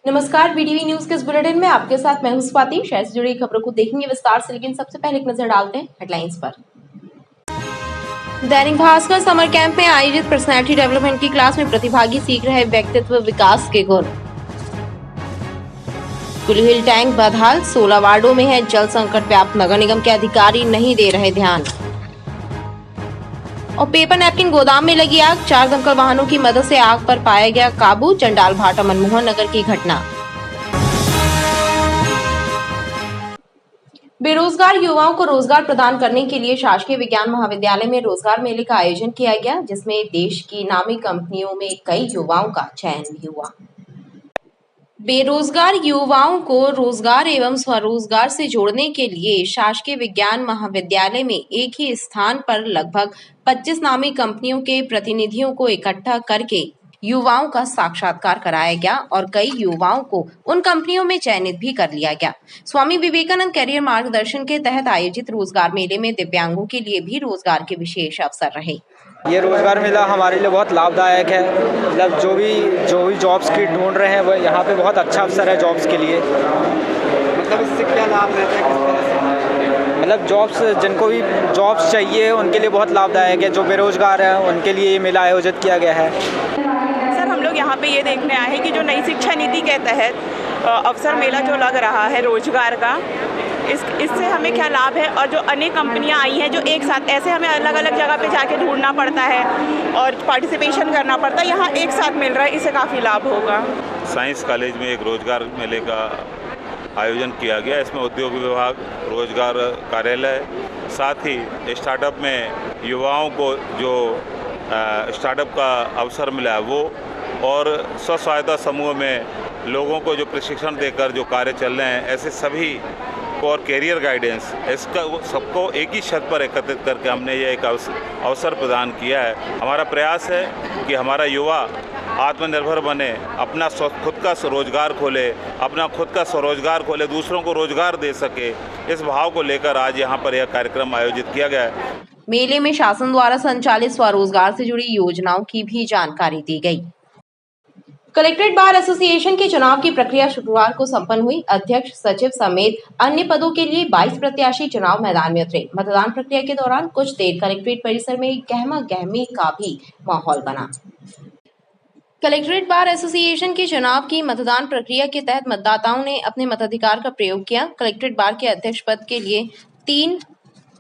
नमस्कार, BTV news के इस बुलेटिन में आपके साथ मैं हूं स्वाति। शहर से जुड़ी खबरों को देखेंगे विस्तार से, लेकिन सबसे पहले एक नजर डालते हैं हेडलाइंस पर। दैनिक भास्कर समर कैंप में आयोजित पर्सनैलिटी डेवलपमेंट की क्लास में प्रतिभागी सीख रहे व्यक्तित्व विकास के गुण। कुलीहिल टैंक बदहाल, 16 वार्डों में है जल संकट व्याप्त, नगर निगम के अधिकारी नहीं दे रहे ध्यान। और पेपर नैपकिन गोदाम में लगी आग, 4 दमकल वाहनों की मदद से आग पर पाया गया काबू। चंडाल भाटा मनमोहन नगर की घटना। बेरोजगार युवाओं को रोजगार प्रदान करने के लिए शासकीय विज्ञान महाविद्यालय में रोजगार मेले का आयोजन किया गया, जिसमें देश की नामी कंपनियों में कई युवाओं का चयन भी हुआ। बेरोजगार युवाओं को रोजगार एवं स्वरोजगार से जोड़ने के लिए शासकीय विज्ञान महाविद्यालय में एक ही स्थान पर लगभग 25 नामी कंपनियों के प्रतिनिधियों को इकट्ठा करके युवाओं का साक्षात्कार कराया गया और कई युवाओं को उन कंपनियों में चयनित भी कर लिया गया। स्वामी विवेकानंद कैरियर मार्गदर्शन के तहत आयोजित रोजगार मेले में दिव्यांगों के लिए भी रोजगार के विशेष अवसर रहे। ये रोज़गार मेला हमारे लिए बहुत लाभदायक है। मतलब जो भी जॉब्स की ढूंढ रहे हैं वो यहाँ पे बहुत अच्छा अवसर है जॉब्स के लिए। मतलब इससे क्या लाभ रहता है, किस तरह से? मतलब जॉब्स जिनको भी जॉब्स चाहिए उनके लिए बहुत लाभदायक है। जो बेरोजगार हैं उनके लिए ये मेला आयोजित किया गया है। सर, हम लोग यहाँ पे ये देखने आए हैं कि जो नई शिक्षा नीति के तहत अवसर मेला जो लग रहा है रोजगार का, इससे हमें क्या लाभ है और जो अनेक कंपनियां आई हैं जो एक साथ, ऐसे हमें अलग अलग जगह पे जाके ढूंढना पड़ता है और पार्टिसिपेशन करना पड़ता है, यहाँ एक साथ मिल रहा है, इससे काफ़ी लाभ होगा। साइंस कॉलेज में एक रोजगार मेले का आयोजन किया गया। इसमें उद्योग विभाग, रोजगार कार्यालय, साथ ही स्टार्टअप में युवाओं को जो स्टार्टअप का अवसर मिला है वो, और स्व सहायता समूह में लोगों को जो प्रशिक्षण देकर जो कार्य चल रहे हैं, ऐसे सभी और कैरियर गाइडेंस, इसका सबको एक ही छत पर एकत्रित करके हमने ये एक अवसर प्रदान किया है। हमारा प्रयास है कि हमारा युवा आत्मनिर्भर बने, अपना खुद का स्वरोजगार खोले, दूसरों को रोजगार दे सके। इस भाव को लेकर आज यहाँ पर यह कार्यक्रम आयोजित किया गया है। मेले में शासन द्वारा संचालित स्वरोजगार से जुड़ी योजनाओं की भी जानकारी दी गई। कलेक्ट्रेट बार एसोसिएशन के चुनाव की प्रक्रिया शुक्रवार को संपन्न हुई। अध्यक्ष, सचिव समेत अन्य पदों के लिए 22 प्रत्याशी चुनाव मैदान में उतरे। मतदान प्रक्रिया के दौरान कुछ देर कलेक्ट्रेट परिसर में गहमा गहमी का भी माहौल बना। कलेक्ट्रेट बार एसोसिएशन के चुनाव की मतदान प्रक्रिया के तहत मतदाताओं ने अपने मताधिकार का प्रयोग किया। कलेक्ट्रेट बार के अध्यक्ष पद के लिए 3,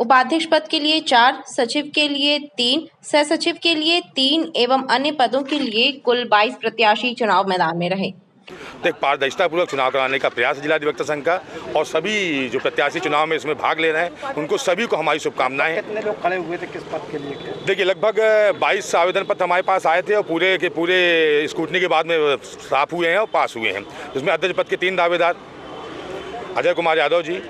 उपाध्यक्ष पद के लिए 4, सचिव के लिए 3, सह सचिव के लिए 3 एवं अन्य पदों के लिए कुल 22 प्रत्याशी चुनाव मैदान में रहे। तो एक पारदर्शिता पूर्वक चुनाव कराने का प्रयास है जिला अधिवक्ता संघ का, और सभी जो प्रत्याशी चुनाव में इसमें भाग ले रहे हैं उनको सभी को हमारी शुभकामनाएं। कितने लोग खड़े हुए थे, किस पद के लिए? देखिए, लगभग 22 आवेदन पत्र हमारे पास आए थे और पूरे के पूरे स्क्रूटनी के बाद में साफ हुए हैं और पास हुए हैं। जिसमें अध्यक्ष पद के 3 दावेदार अजय कुमार यादव जी,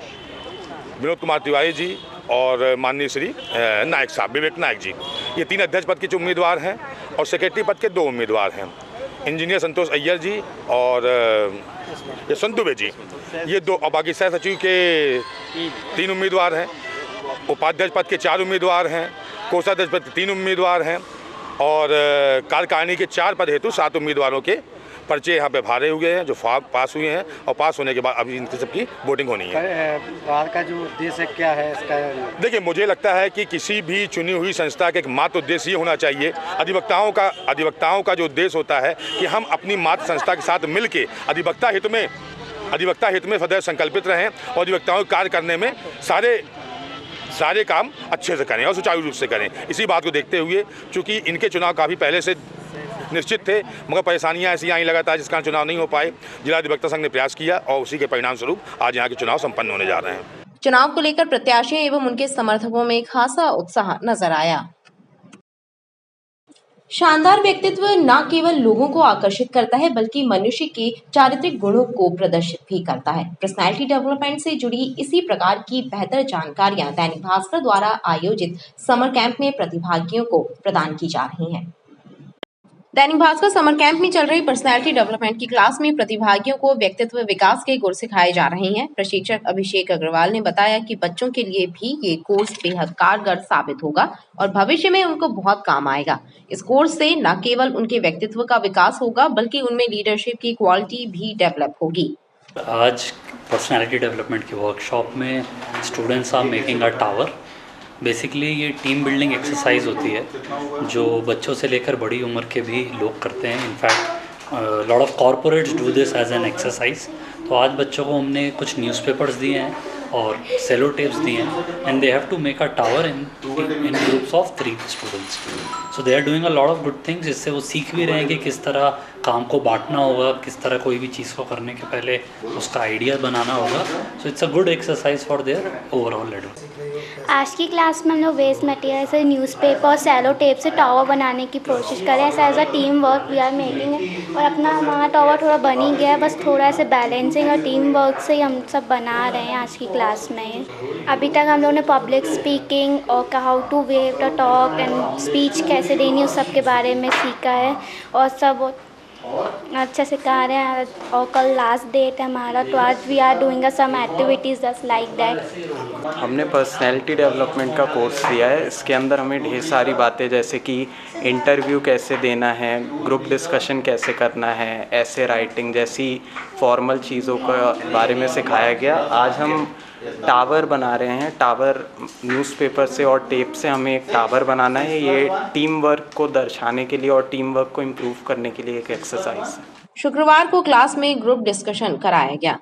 विनोद कुमार तिवारी जी और माननीय श्री नायक साहब, विवेक नायक जी, ये 3 अध्यक्ष पद के जो उम्मीदवार हैं। और सेक्रेटरी पद के 2 उम्मीदवार हैं, इंजीनियर संतोष अय्यर जी और यशवंत दुबे जी, ये 2। और बाकी सह सचिव के 3 उम्मीदवार हैं, उपाध्यक्ष पद के 4 उम्मीदवार हैं, कोषाध्यक्ष पद के 3 उम्मीदवार हैं और कार्यकारिणी के 4 पद हेतु 7 उम्मीदवारों के पर्चे यहाँ पे भरे हुए हैं जो फॉर्म पास हुए हैं, और पास होने के बाद अभी इनकी सबकी वोटिंग होनी है। बार का जो उद्देश्य क्या है इसका? देखिए, मुझे लगता है कि किसी भी चुनी हुई संस्था का एक मात्र उद्देश्य ये होना चाहिए, अधिवक्ताओं का जो उद्देश्य होता है कि हम अपनी मात्र संस्था के साथ मिलके अधिवक्ता हित में सदैव संकल्पित रहें और अधिवक्ताओं के कार्य करने में सारे काम अच्छे से करें और सुचारू रूप से करें। इसी बात को देखते हुए, चूँकि इनके चुनाव काफ़ी पहले से निश्चित थे, मगर परेशानियां ऐसी आई लगातार जिस कारण चुनाव नहीं हो पाए, जिला अधिवक्ता संघ ने प्रयास किया और उसी के परिणाम स्वरूप आज यहाँ के चुनाव संपन्न होने जा रहे हैं। चुनाव को लेकर प्रत्याशियों एवं उनके समर्थकों में खासा उत्साह नजर आया। शानदार व्यक्तित्व न केवल लोगों को आकर्षित करता है, बल्कि मनुष्य के चारित्रिक गुणों को प्रदर्शित भी करता है। पर्सनैलिटी डेवलपमेंट से जुड़ी इसी प्रकार की बेहतर जानकारियां दैनिक भास्कर द्वारा आयोजित समर कैंप में प्रतिभागियों को प्रदान की जा रही हैं। दैनिक भास्कर समर कैंप में चल रही पर्सनैलिटी डेवलपमेंट की क्लास में प्रतिभागियों को व्यक्तित्व विकास के गुर सिखाए जा रहे हैं। प्रशिक्षक अभिषेक अग्रवाल ने बताया कि बच्चों के लिए भी ये कोर्स बेहद कारगर साबित होगा और भविष्य में उनको बहुत काम आएगा। इस कोर्स से न केवल उनके व्यक्तित्व का विकास होगा बल्कि उनमें लीडरशिप की क्वालिटी भी डेवलप होगी। आज पर्सनैलिटी डेवलपमेंट की वर्कशॉप में students are making a tower. Basically ये टीम बिल्डिंग एक्सरसाइज होती है जो बच्चों से लेकर बड़ी उम्र के भी लोग करते हैं। In fact lot of corporates do this as an exercise. तो आज बच्चों को हमने कुछ न्यूज़पेपर्स दिए हैं और सेलो टेप्स दिए हैं and they have to make a tower in groups of 3 students. So they are doing a lot of good things. इससे वो सीख भी रहे हैं कि किस तरह काम को बांटना होगा, किस तरह कोई भी चीज़ को करने के पहले उसका आइडिया बनाना होगा। So it's a good exercise for their overall learning. आज की क्लास में हम लोग वेस्ट मटेरियल से न्यूज़पेपर और सेलो टेप से टावर बनाने की कोशिश करें। ऐसा as a team work we are making है और अपना हमारा टावर थोड़ा बन ही गया है, बस थोड़ा ऐसे बैलेंसिंग और टीम वर्क से ही हम सब बना रहे हैं आज की क्लास में। अभी तक हम लोगों ने पब्लिक स्पीकिंग और how to wave the talk and speech कैसे देनी उस सब के बारे में सीखा है और सब अच्छे से कर रहे हैं। और कल लास्ट डेट है हमारा, तो आज we are doing some activities just like that. हमने पर्सनैलिटी डेवलपमेंट का कोर्स लिया है। इसके अंदर हमें ढेर सारी बातें जैसे कि इंटरव्यू कैसे देना है, ग्रुप डिस्कशन कैसे करना है, ऐसे राइटिंग जैसी फॉर्मल चीज़ों के बारे में सिखाया गया। आज हम टावर बना रहे हैं। टावर न्यूज़पेपर से और टेप से हमें एक टावर बनाना है। ये टीम वर्क को दर्शाने के लिए और टीम वर्क को इम्प्रूव करने के लिए एक एक्सरसाइज है। शुक्रवार को क्लास में ग्रुप डिस्कशन कराया गया।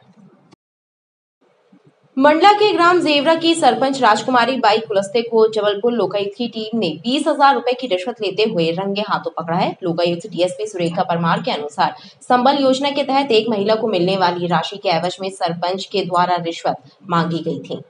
मंडला के ग्राम जेवरा की सरपंच राजकुमारी बाई कुलस्ते को जबलपुर लोकायुक्त की टीम ने 20,000 रुपए की रिश्वत लेते हुए रंगे हाथों पकड़ा है। लोकायुक्त डीएसपी सुरेखा परमार के अनुसार संबल योजना के तहत एक महिला को मिलने वाली राशि के एवज में सरपंच के द्वारा रिश्वत मांगी गई थी।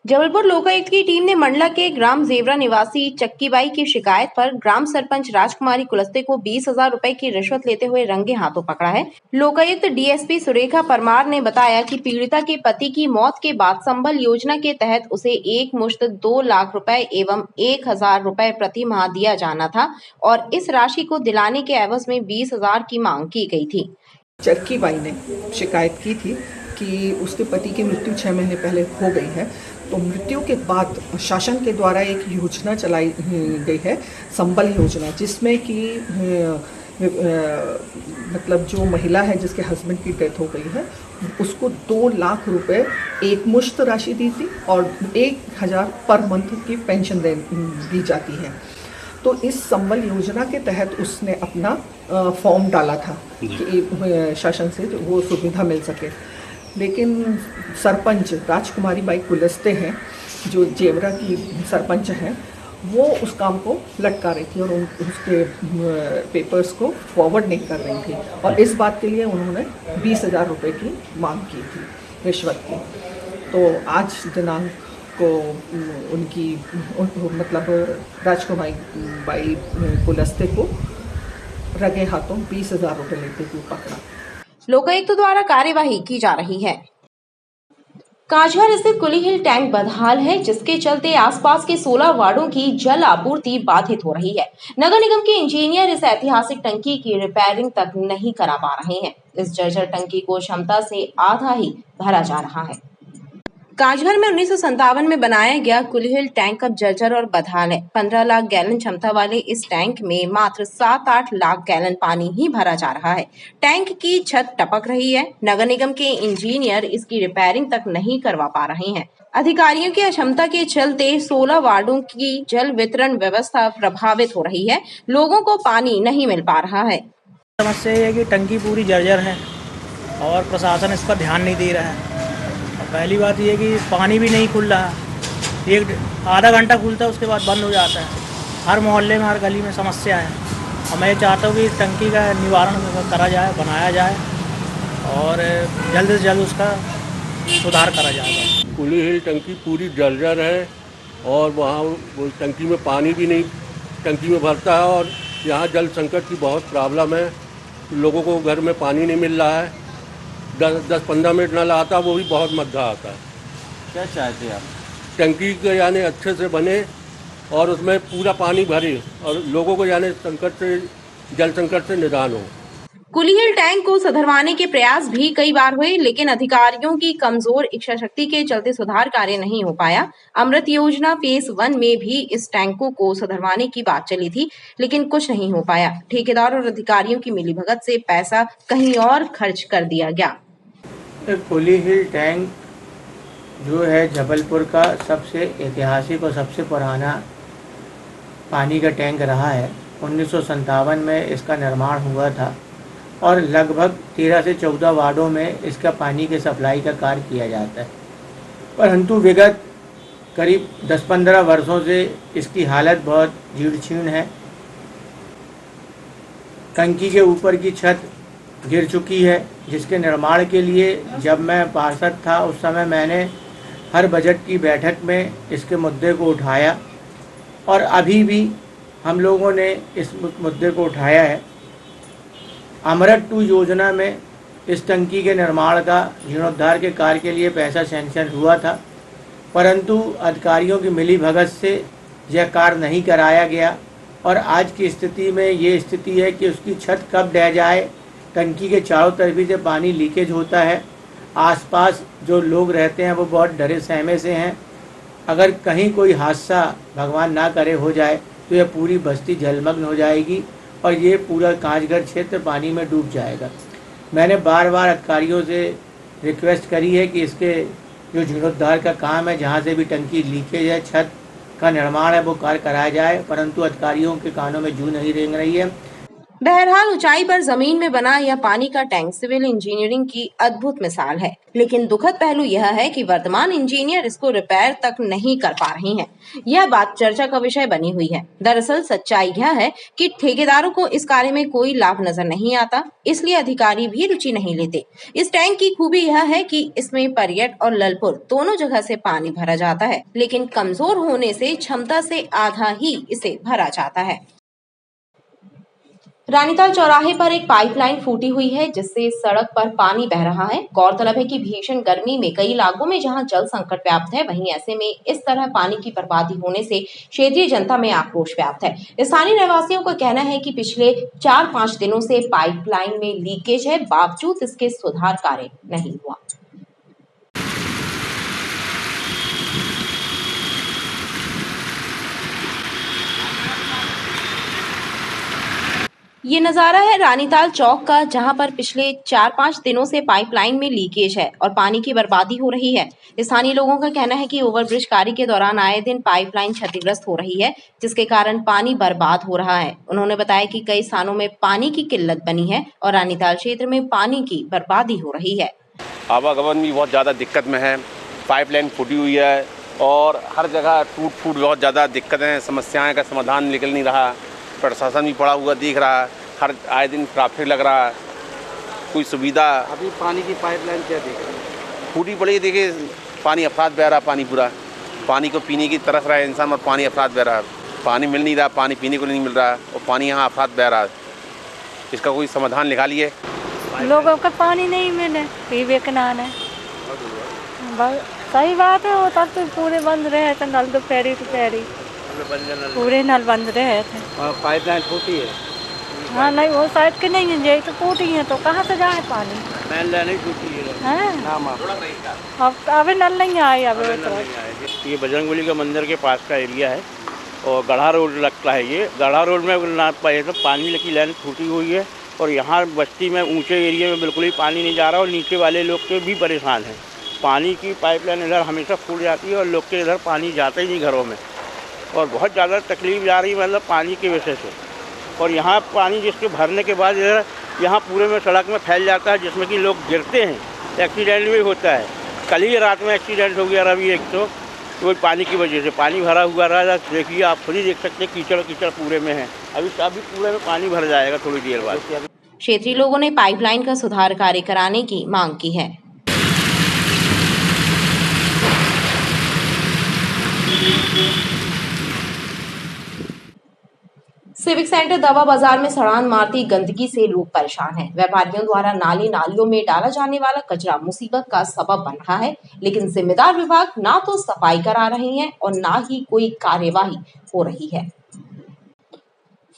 जबलपुर लोकायुक्त की टीम ने मंडला के ग्राम जेवरा निवासी चक्कीबाई की शिकायत पर ग्राम सरपंच राजकुमारी कुलस्ते को 20,000 रुपए की रिश्वत लेते हुए रंगे हाथों पकड़ा है। लोकायुक्त डीएसपी सुरेखा परमार ने बताया कि पीड़िता के पति की मौत के बाद संबल योजना के तहत उसे एक मुश्त 2 लाख रुपए एवं 1,000 रुपए प्रति माह दिया जाना था और इस राशि को दिलाने के एवज में 20,000 की मांग की गई थी। चक्कीबाई ने शिकायत की थी कि उसके पति की मृत्यु 6 महीने पहले हो गई है। तो मृत्यु के बाद शासन के द्वारा एक योजना चलाई गई है, संबल योजना, जिसमें कि मतलब जो महिला है जिसके हस्बैंड की डेथ हो गई है उसको 2 लाख रुपए एक मुश्त राशि दी थी और 1,000 पर मंथ की पेंशन दी जाती है। तो इस संबल योजना के तहत उसने अपना फॉर्म डाला था कि शासन से वो सुविधा मिल सके। लेकिन सरपंच राजकुमारी बाई कुलस्ते हैं जो जेवरा की सरपंच हैं, वो उस काम को लटका रही थी और उसके पेपर्स को फॉरवर्ड नहीं कर रही थी और इस बात के लिए उन्होंने 20,000 रुपये की मांग की थी रिश्वत की। तो आज दिनांक को उनकी मतलब राजकुमारी बाई कुलस्ते को रंगे हाथों 20,000 रुपये लेते हुए पकड़ा। लोकायुक्त द्वारा कार्यवाही की जा रही है। काजहर स्थित कुली हिल टैंक बदहाल है, जिसके चलते आसपास के 16 वार्डों की जल आपूर्ति बाधित हो रही है। नगर निगम के इंजीनियर इस ऐतिहासिक टंकी की रिपेयरिंग तक नहीं करा पा रहे हैं। इस जर्जर टंकी को क्षमता से आधा ही भरा जा रहा है। काजहर में 1957 में बनाया गया कुली हिल टैंक अब जर्जर और बदहाल है। 15 लाख गैलन क्षमता वाले इस टैंक में मात्र 7-8 लाख गैलन पानी ही भरा जा रहा है। टैंक की छत टपक रही है। नगर निगम के इंजीनियर इसकी रिपेयरिंग तक नहीं करवा पा रहे हैं। अधिकारियों की अक्षमता के चलते 16 वार्डों की जल वितरण व्यवस्था प्रभावित हो रही है। लोगों को पानी नहीं मिल पा रहा है। समस्या ये है कि टंकी पूरी जर्जर है और प्रशासन इस पर ध्यान नहीं दे रहा है। पहली बात ये है कि पानी भी नहीं खुल रहा, एक आधा घंटा खुलता है उसके बाद बंद हो जाता है। हर मोहल्ले में हर गली में समस्या है और मैं चाहता हूँ कि इस टंकी का निवारण करा जाए, बनाया जाए और जल्द से जल्द उसका सुधार करा जाएगा। कुली हिल टंकी पूरी जर्जर है और वहाँ वो टंकी में पानी भी नहीं टंकी में भरता है और यहाँ जल संकट की बहुत प्रॉब्लम है। लोगों को घर में पानी नहीं मिल रहा है। 10-15 मिनट नल आता, वो भी बहुत मद्दा आता है। क्या चाहते हैं आप? टंकी के यानी अच्छे से बने और उसमें पूरा पानी भरे और लोगों को यानी संकट से जल संकट से निदान हो। कुलीहिल टैंक को सुधरवाने के प्रयास भी कई बार हुए, लेकिन अधिकारियों की कमजोर इच्छा शक्ति के चलते सुधार कार्य नहीं हो पाया। अमृत योजना फेज 1 में भी इस टैंकों को सुधरवाने की बात चली थी, लेकिन कुछ नहीं हो पाया। ठेकेदार और अधिकारियों की मिलीभगत से पैसा कहीं और खर्च कर दिया गया। कुलीहिल टैंक जो है जबलपुर का सबसे ऐतिहासिक और सबसे पुराना पानी का टैंक रहा है। 1957 में इसका निर्माण हुआ था और लगभग 13 से 14 वार्डों में इसका पानी के सप्लाई का कार्य किया जाता है, परंतु विगत करीब 10-15 वर्षों से इसकी हालत बहुत जीर्ण है। टंकी के ऊपर की छत गिर चुकी है, जिसके निर्माण के लिए जब मैं पार्षद था उस समय मैंने हर बजट की बैठक में इसके मुद्दे को उठाया और अभी भी हम लोगों ने इस मुद्दे को उठाया है। अमृत 2 योजना में इस टंकी के निर्माण का जीर्णोद्धार के कार्य के लिए पैसा सैंक्शन हुआ था, परंतु अधिकारियों की मिलीभगत से यह कार्य नहीं कराया गया और आज की स्थिति में ये स्थिति है कि उसकी छत कब ढह जाए। टंकी के चारों तरफ से पानी लीकेज होता है। आसपास जो लोग रहते हैं वो बहुत डरे सहमे से हैं। अगर कहीं कोई हादसा भगवान ना करे हो जाए तो यह पूरी बस्ती जलमग्न हो जाएगी और ये पूरा कांचघर क्षेत्र पानी में डूब जाएगा। मैंने बार बार अधिकारियों से रिक्वेस्ट करी है कि इसके जो जीर्णोद्धार का काम है, जहाँ से भी टंकी लीकेज है, छत का निर्माण है, वो कार्य कराया जाए, परंतु अधिकारियों के कानों में जू नहीं रेंग रही है। बहरहाल ऊंचाई पर जमीन में बना यह पानी का टैंक सिविल इंजीनियरिंग की अद्भुत मिसाल है, लेकिन दुखद पहलू यह है कि वर्तमान इंजीनियर इसको रिपेयर तक नहीं कर पा रहे हैं। यह बात चर्चा का विषय बनी हुई है। दरअसल सच्चाई यह है कि ठेकेदारों को इस कार्य में कोई लाभ नजर नहीं आता, इसलिए अधिकारी भी रुचि नहीं लेते। इस टैंक की खूबी यह है कि इसमें परियट और ललपुर दोनों जगह से पानी भरा जाता है, लेकिन कमजोर होने से क्षमता से आधा ही इसे भरा जाता है। रानीताल चौराहे पर एक पाइपलाइन फूटी हुई है, जिससे सड़क पर पानी बह रहा है। गौरतलब है कि भीषण गर्मी में कई इलाकों में जहां जल संकट व्याप्त है, वहीं ऐसे में इस तरह पानी की बर्बादी होने से क्षेत्रीय जनता में आक्रोश व्याप्त है। स्थानीय रहवासियों का कहना है कि पिछले 4-5 दिनों से पाइपलाइन में लीकेज है, बावजूद इसके सुधार कार्य नहीं हुआ। ये नजारा है रानीताल चौक का, जहां पर पिछले 4-5 दिनों से पाइपलाइन में लीकेज है और पानी की बर्बादी हो रही है। स्थानीय लोगों का कहना है कि ओवरब्रिज कार्य के दौरान आए दिन पाइपलाइन क्षतिग्रस्त हो रही है, जिसके कारण पानी बर्बाद हो रहा है। उन्होंने बताया कि कई स्थानों में पानी की किल्लत बनी है और रानीताल क्षेत्र में पानी की बर्बादी हो रही है। आवागमन भी बहुत ज़्यादा दिक्कत में है, पाइपलाइन फूटी हुई है और हर जगह टूट फूट बहुत ज़्यादा दिक्कतें, समस्याएं का समाधान निकल नहीं रहा। प्रशासन भी पड़ा हुआ दिख रहा है, हर आए दिन ट्रैफिक लग रहा है, कोई सुविधा। अभी पानी की पाइपलाइन क्या देख रहे हैं? फूटी पड़ी, देखिए पानी अफरात बह रहा, पानी पूरा, पानी को पीने की तरस रहा है इंसान और पानी अफरात बह रहा है। पानी मिल नहीं रहा, पानी पीने को नहीं मिल रहा और पानी यहाँ अफरात बह रहा है। इसका कोई समाधान निकालिए। लोगों का पानी नहीं मिले, पीवे के नान है। सही बात है, वो तब तो पूरे बंद रहे थे, नल तो पैरी पूरे नल बंद रहे थे। पाइपलाइन फूटी है? हाँ नहीं, वो साइड के नहीं है, यही तो टूटी है, तो कहाँ से जाए पानी? मेन लाइन नहीं टूटी है। अब अभी नल नहीं आए। अब ये बजरंगबली का मंदिर के पास का एरिया है और गढ़ा रोड लगता है। ये गढ़ा रोड में ना पाए तो पानी की लाइन टूटी हुई है और यहाँ बस्ती में ऊंचे एरिया में बिल्कुल ही पानी नहीं जा रहा और नीचे वाले लोग के भी परेशान हैं। पानी की पाइपलाइन इधर हमेशा फूट जाती है और लोग के इधर पानी जाता ही नहीं घरों में और बहुत ज़्यादा तकलीफ जा रही है, मतलब पानी की वजह से। और यहाँ पानी जिसके भरने के बाद इधर यहाँ पूरे में सड़क में फैल जाता है, जिसमें कि लोग गिरते हैं, एक्सीडेंट भी होता है। कल ही रात में एक्सीडेंट हो गया अभी एक, तो वही पानी की वजह से पानी भरा हुआ रहा। देखिए, आप खुद ही देख सकते हैं, कीचड़ पूरे में है। अभी पूरे में पानी भर जाएगा थोड़ी देर बाद। क्षेत्रीय लोगों ने पाइपलाइन का सुधार कार्य कराने की मांग की है। सिविक सेंटर दवा बाजार में सड़ान मारती गंदगी से लोग परेशान हैं। व्यापारियों द्वारा नालियों में डाला जाने वाला कचरा मुसीबत का सबब बन रहा है, लेकिन जिम्मेदार विभाग ना तो सफाई करा रहे हैं और ना ही कोई कार्यवाही हो रही है।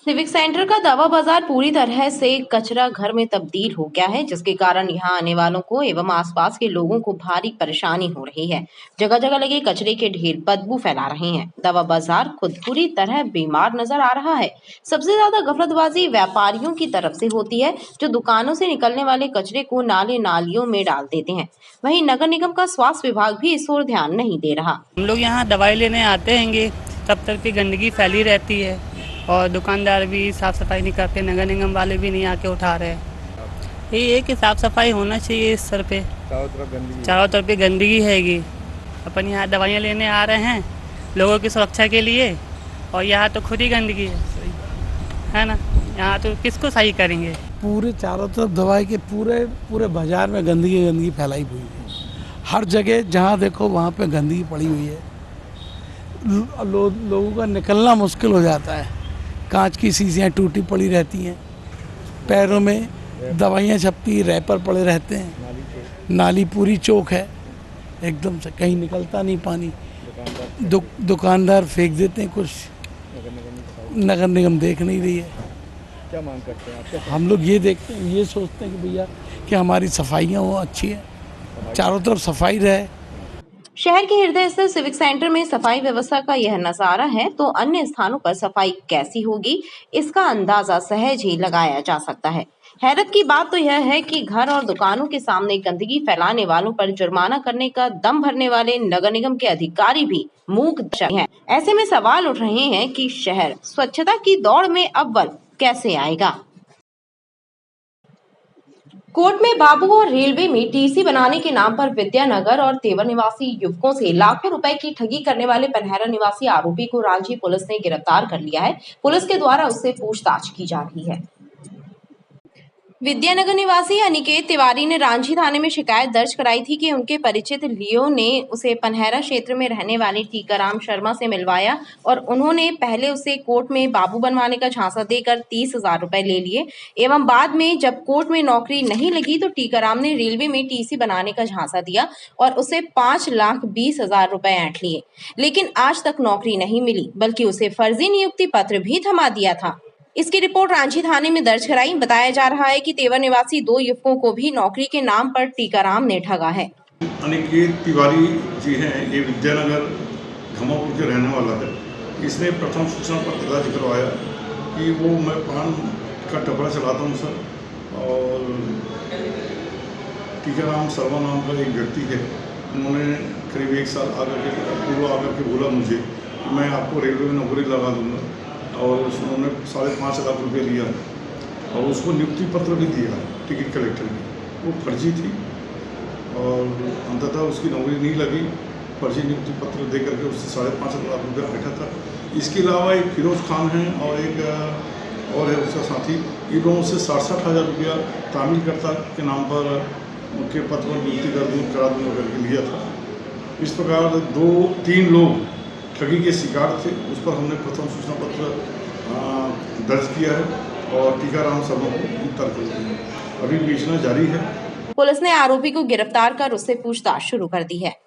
सिविक सेंटर का दवा बाजार पूरी तरह से कचरा घर में तब्दील हो गया है, जिसके कारण यहां आने वालों को एवं आसपास के लोगों को भारी परेशानी हो रही है। जगह जगह लगे कचरे के ढेर बदबू फैला रहे हैं। दवा बाजार खुद पूरी तरह बीमार नजर आ रहा है। सबसे ज्यादा गफलतबाजी व्यापारियों की तरफ से होती है, जो दुकानों से निकलने वाले कचरे को नाले नालियों में डाल देते हैं। वहीं नगर निगम का स्वास्थ्य विभाग भी इस ओर ध्यान नहीं दे रहा। हम लोग यहाँ दवाई लेने आते हैंगे, सब तरफ की गंदगी फैली रहती है और दुकानदार भी साफ़ सफाई नहीं करते, नगर निगम वाले भी नहीं आके उठा रहे। ये है कि साफ़ सफाई होना चाहिए इस सर पे, चारों तरफ पे गंदगी हैगी। अपन यहाँ दवाइयाँ लेने आ रहे हैं लोगों की सुरक्षा के लिए, और यहाँ तो खुद ही गंदगी है ना, यहाँ तो किसको सही करेंगे। पूरे चारों तरफ दवाई के पूरे बाजार में गंदगी फैलाई हुई है। हर जगह जहाँ देखो वहाँ पे गंदगी पड़ी हुई है। लोगों का निकलना मुश्किल हो जाता है। कांच की शीशियाँ टूटी पड़ी रहती हैं, पैरों में दवाइयाँ छपती, रैपर पड़े रहते हैं, नाली पूरी चौक है, एकदम से कहीं निकलता नहीं पानी। दुकानदार फेंक देते हैं कुछ, नगर निगम देख नहीं रही है। क्या मांग करते हैं आप? हम लोग ये देखते हैं, ये सोचते हैं कि भैया कि हमारी सफाइयाँ वो अच्छी है, चारों तरफ सफाई रहे। शहर के हृदय स्थित सिविक सेंटर में सफाई व्यवस्था का यह नजारा है, तो अन्य स्थानों पर सफाई कैसी होगी, इसका अंदाजा सहज ही लगाया जा सकता है। हैरत की बात तो यह है कि घर और दुकानों के सामने गंदगी फैलाने वालों पर जुर्माना करने का दम भरने वाले नगर निगम के अधिकारी भी मूक हैं। ऐसे में सवाल उठ रहे हैं कि शहर स्वच्छता की दौड़ में अव्वल कैसे आएगा। कोर्ट में बाबू और रेलवे में टीसी बनाने के नाम पर विद्यानगर और तेवर निवासी युवकों से लाखों रुपए की ठगी करने वाले पनहेरा निवासी आरोपी को रांची पुलिस ने गिरफ्तार कर लिया है। पुलिस के द्वारा उससे पूछताछ की जा रही है। विद्यानगर निवासी अनिकेत तिवारी ने रांची थाने में शिकायत दर्ज कराई थी कि उनके परिचित लियो ने उसे पनहेरा क्षेत्र में रहने वाले टीकाराम शर्मा से मिलवाया और उन्होंने पहले उसे कोर्ट में बाबू बनवाने का झांसा देकर 30,000 रुपए ले लिए एवं बाद में जब कोर्ट में नौकरी नहीं लगी तो टीकाराम ने रेलवे में टीसी बनाने का झांसा दिया और उसे 5,20,000 रुपए ऐंठ लिए, लेकिन आज तक नौकरी नहीं मिली, बल्कि उसे फर्जी नियुक्ति पत्र भी थमा दिया था। इसकी रिपोर्ट रांची थाने में दर्ज कराई। बताया जा रहा है कि तेवर निवासी 2 युवकों को भी नौकरी के नाम पर टीकाराम ने ठगा है। अनिकेत तिवारी जी हैं, ये विद्यानगर घमापुर के रहने वाला है। इसने प्रथम सूचना पर दर्ज करवाया कि वो मैं पान का टपरा चलाता हूँ सर, और टीकाराम शर्मा नाम का एक व्यक्ति है, उन्होंने करीब 1 साल पूर्व आकर के बोला मुझे कि मैं आपको रेलवे में नौकरी लगा दूँगा, और उन्होंने 5.5 लाख रुपये लिया और उसको नियुक्ति पत्र भी दिया टिकट कलेक्टर ने। वो फर्जी थी और अंततः उसकी नौकरी नहीं लगी। फर्जी नियुक्ति पत्र दे करके उससे 5.5 लाख रुपये बैठा था। इसके अलावा एक फिरोज खान है और एक और है उसका साथी, ये दोनों से 60,000 रुपया तामीलकर्ता के नाम पर उनके पत्र पर नियुक्ति करा दूँगा करके लिया था। इस प्रकार 2-3 लोग ठगी के शिकार थे। उस पर हमने प्रथम सूचना पत्र दर्ज किया है और टीकाराम शर्मा को गिरफ्तार कर लिया। अभी बेचना जारी है। पुलिस ने आरोपी को गिरफ्तार कर उससे पूछताछ शुरू कर दी है।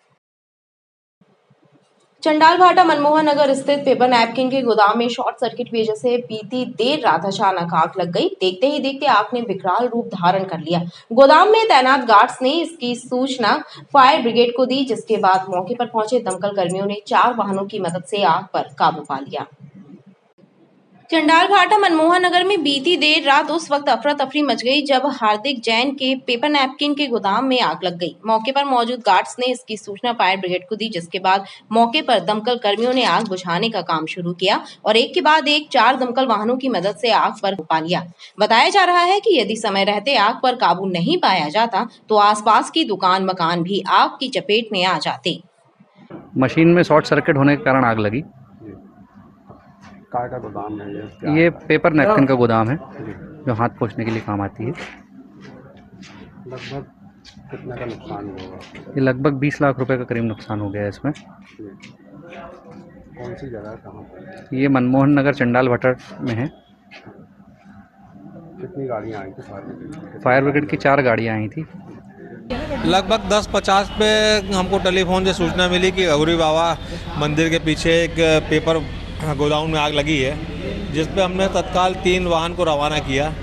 चंडाल भाटा मनमोहन नगर स्थित पेपर नैपकिन के गोदाम में शॉर्ट सर्किट की वजह से बीती देर रात अचानक आग लग गई। देखते ही देखते आग ने विकराल रूप धारण कर लिया। गोदाम में तैनात गार्ड्स ने इसकी सूचना फायर ब्रिगेड को दी, जिसके बाद मौके पर पहुंचे दमकल कर्मियों ने 4 वाहनों की मदद से आग पर काबू पा लिया। चंडाल भाटा मनमोहन नगर में बीती देर रात उस वक्त अफरा तफरी मच गई जब हार्दिक जैन के पेपर नैपकिन के गोदाम में आग लग गई। मौके पर मौजूद गार्ड्स ने इसकी सूचना फायर ब्रिगेड को दी, जिसके बाद मौके पर दमकल कर्मियों ने आग बुझाने का काम शुरू किया और एक के बाद एक 4 दमकल वाहनों की मदद से आग पर पा लिया। बताया जा रहा है कि यदि समय रहते आग पर काबू नहीं पाया जाता तो आसपास की दुकान मकान भी आग की चपेट में आ जाते। मशीन में शॉर्ट सर्किट होने के कारण आग लगी। काय का गोदाम है ये पेपर नैपकिन का गोदाम है जो हाथ पोंछने के लिए काम आती है। लगभग कितना का नुकसान होगा? ये लगभग 20 लाख रुपए का करीब नुकसान हो गया है इसमें। कौन सी जगह कहाँ पर? ये मनमोहन नगर चंडाल भाटा में है। कितनी गाड़ियाँ आई थी? फायर ब्रिगेड की 4 गाड़ियाँ आई थी। लगभग 10:50 पे हमको टेलीफोन से सूचना मिली कि गौरी बाबा मंदिर के पीछे एक पेपर गोदाम में आग लगी है। जिस पे हमने तत्काल 3 वाहन को रवाना किया।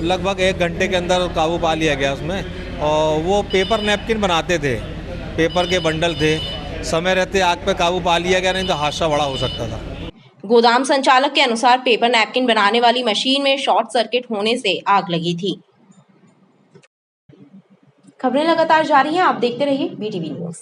लगभग 1 घंटे के अंदर काबू पा लिया गया उसमें। और वो पेपर नैपकिन बनाते थे, पेपर के बंडल थे। समय रहते आग पे काबू पा लिया गया, नहीं तो हादसा बड़ा हो सकता था। गोदाम संचालक के अनुसार पेपर नैपकिन बनाने वाली मशीन में शॉर्ट सर्किट होने से आग लगी थी। खबरें लगातार जारी हैं, आप देखते रहिए BTV न्यूज़।